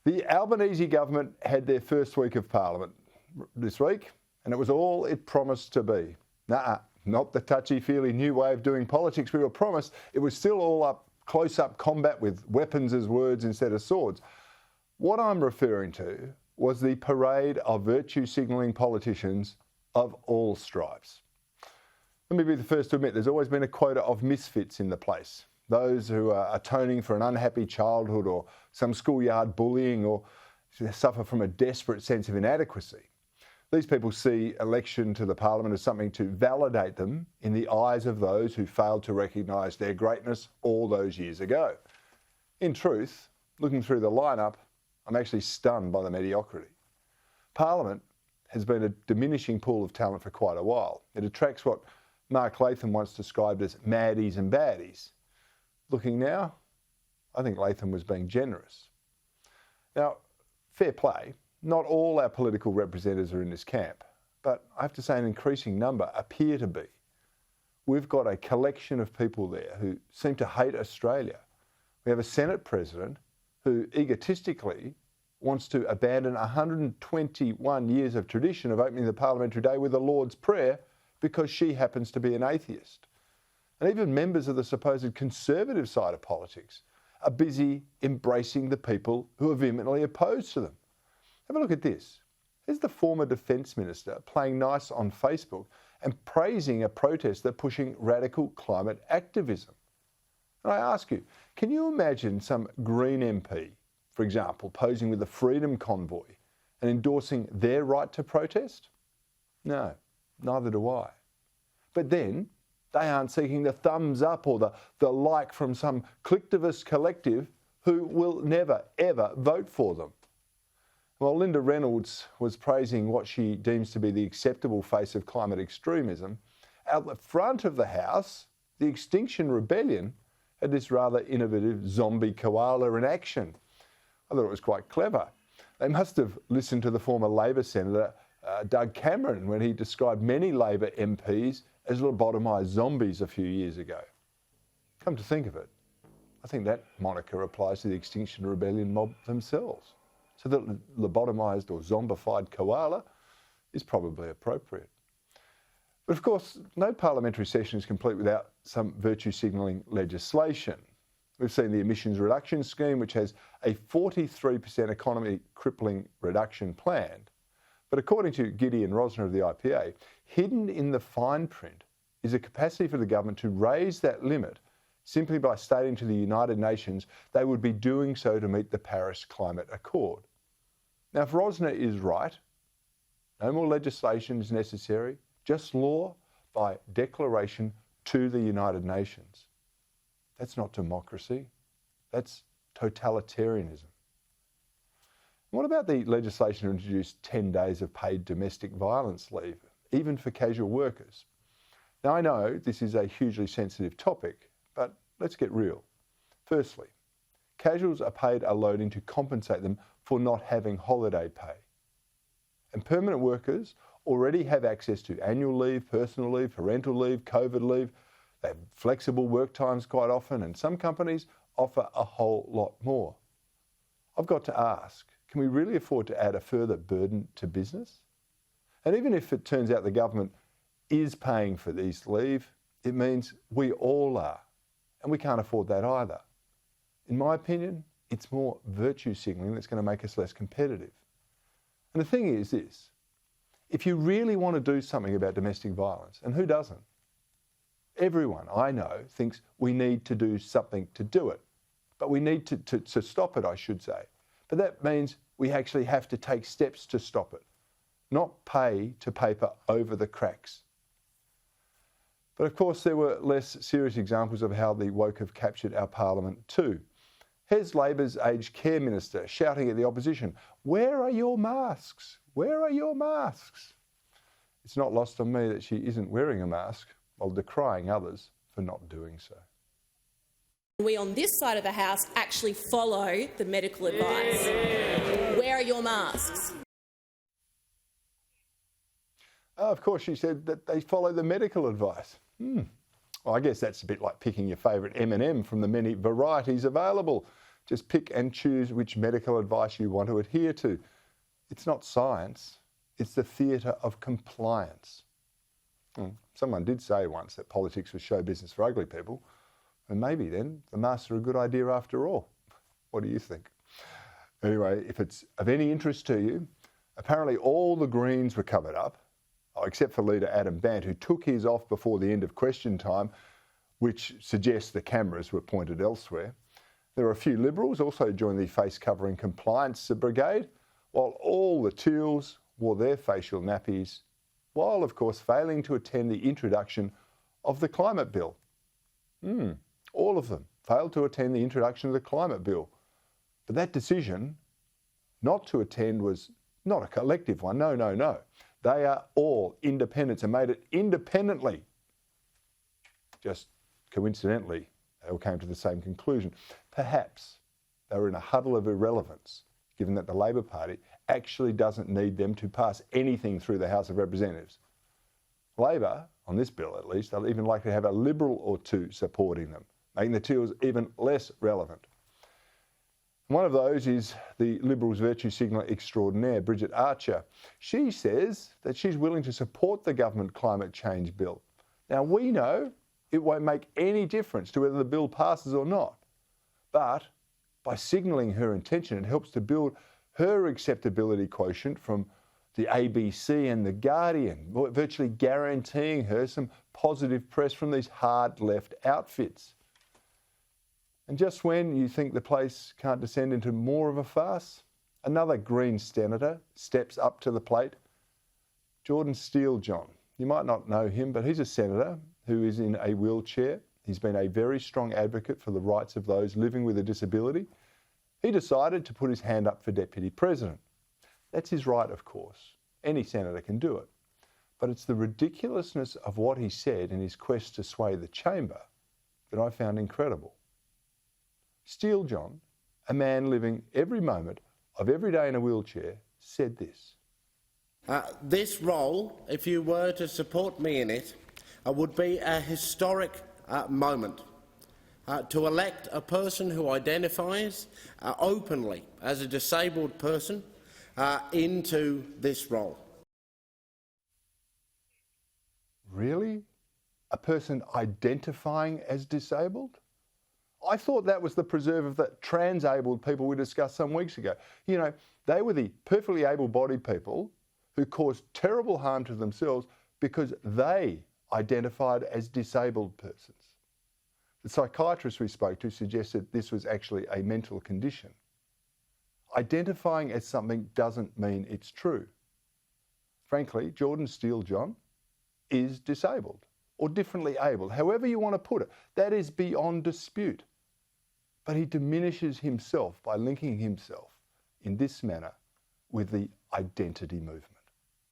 The Albanese government had their first week of Parliament this week, and it was all it promised to be. Not the touchy-feely new way of doing politics we were promised. It was still all close-up combat with weapons as words instead of swords. What I'm referring to was the parade of virtue-signalling politicians of all stripes. Let me be the first to admit there's always been a quota of misfits in the place. Those who are atoning for an unhappy childhood or some schoolyard bullying or suffer from a desperate sense of inadequacy. These people see election to the Parliament as something to validate them in the eyes of those who failed to recognise their greatness all those years ago. In truth, looking through the lineup, I'm actually stunned by the mediocrity. Parliament has been a diminishing pool of talent for quite a while. It attracts what Mark Latham once described as maddies and baddies. Looking now, I think Latham was being generous. Now, fair play, not all our political representatives are in this camp, but I have to say an increasing number appear to be. We've got a collection of people there who seem to hate Australia. We have a Senate President who egotistically wants to abandon 121 years of tradition of opening the Parliamentary day with the Lord's Prayer because she happens to be an atheist. And even members of the supposed conservative side of politics are busy embracing the people who are vehemently opposed to them. Have a look at this. Here's the former Defence Minister playing nice on Facebook and praising a protester pushing radical climate activism. And I ask you, can you imagine some Green MP, for example, posing with the Freedom Convoy and endorsing their right to protest? No, neither do I. But then, they aren't seeking the thumbs up or the like from some collectivist collective who will never, ever vote for them. While Linda Reynolds was praising what she deems to be the acceptable face of climate extremism, out the front of the House, the Extinction Rebellion had this rather innovative zombie koala in action. I thought it was quite clever. They must have listened to the former Labor Senator Doug Cameron when he described many Labor MPs as lobotomised zombies a few years ago. Come to think of it, I think that moniker applies to the Extinction Rebellion mob themselves. So the lobotomised or zombified koala is probably appropriate. But of course, no parliamentary session is complete without some virtue signalling legislation. We've seen the emissions reduction scheme, which has a 43% economy crippling reduction planned. But according to Gideon Rosner of the IPA, hidden in the fine print is a capacity for the government to raise that limit simply by stating to the United Nations they would be doing so to meet the Paris Climate Accord. Now, if Rosner is right, no more legislation is necessary, just law by declaration to the United Nations. That's not democracy, that's totalitarianism. What about the legislation to introduce 10 days of paid domestic violence leave, even for casual workers? Now, I know this is a hugely sensitive topic, but let's get real. Firstly, casuals are paid a loading to compensate them for not having holiday pay. And permanent workers already have access to annual leave, personal leave, parental leave, COVID leave. They have flexible work times quite often, and some companies offer a whole lot more. I've got to ask, can we really afford to add a further burden to business? And even if it turns out the government is paying for these leave, it means we all are, and we can't afford that either. In my opinion, it's more virtue signalling that's going to make us less competitive. And the thing is this, if you really want to do something about domestic violence, and who doesn't? Everyone I know thinks we need to do something to do it, but we need to stop it, I should say. But that means we actually have to take steps to stop it, not pay to paper over the cracks. But of course, there were less serious examples of how the woke have captured our parliament too. Here's Labor's aged care minister shouting at the opposition, "Where are your masks? Where are your masks?" It's not lost on me that she isn't wearing a mask while decrying others for not doing so. We on this side of the House actually follow the medical advice. Where are your masks? Of course, she said that they follow the medical advice. Well, I guess that's a bit like picking your favourite M&M from the many varieties available. Just pick and choose which medical advice you want to adhere to. It's not science, it's the theatre of compliance. Someone did say once that politics was show business for ugly people, and maybe then the masks are a good idea after all. What do you think? Anyway, if it's of any interest to you, apparently all the Greens were covered up, except for Leader Adam Bant, who took his off before the end of question time, which suggests the cameras were pointed elsewhere. There were a few Liberals also joined the face covering compliance brigade, while all the Teals wore their facial nappies, while of course failing to attend the introduction of the climate bill. All of them failed to attend the introduction of the climate bill. But that decision not to attend was not a collective one, no. They are all independents and made it independently. Just coincidentally, they all came to the same conclusion. Perhaps they were in a huddle of irrelevance, given that the Labor Party actually doesn't need them to pass anything through the House of Representatives. Labor, on this bill at least, they'll even like to have a Liberal or two supporting them, making the Teals even less relevant. One of those is the Liberals' virtue signaller extraordinaire, Bridget Archer. She says that she's willing to support the government climate change bill. Now, we know it won't make any difference to whether the bill passes or not. But by signalling her intention, it helps to build her acceptability quotient from the ABC and The Guardian, virtually guaranteeing her some positive press from these hard left outfits. And just when you think the place can't descend into more of a farce, another Green senator steps up to the plate, Jordan Steele-John. You might not know him, but he's a senator who is in a wheelchair. He's been a very strong advocate for the rights of those living with a disability. He decided to put his hand up for Deputy President. That's his right, of course. Any senator can do it. But it's the ridiculousness of what he said in his quest to sway the chamber that I found incredible. Steele-John, a man living every moment of every day in a wheelchair, said this. This role, if you were to support me in it, would be a historic moment to elect a person who identifies openly as a disabled person into this role. Really? A person identifying as disabled? I thought that was the preserve of the transabled people we discussed some weeks ago. You know, they were the perfectly able-bodied people who caused terrible harm to themselves because they identified as disabled persons. The psychiatrist we spoke to suggested this was actually a mental condition. Identifying as something doesn't mean it's true. Frankly, Jordan Steele-John is disabled or differently able, however you want to put it. That is beyond dispute. But he diminishes himself by linking himself in this manner with the identity movement.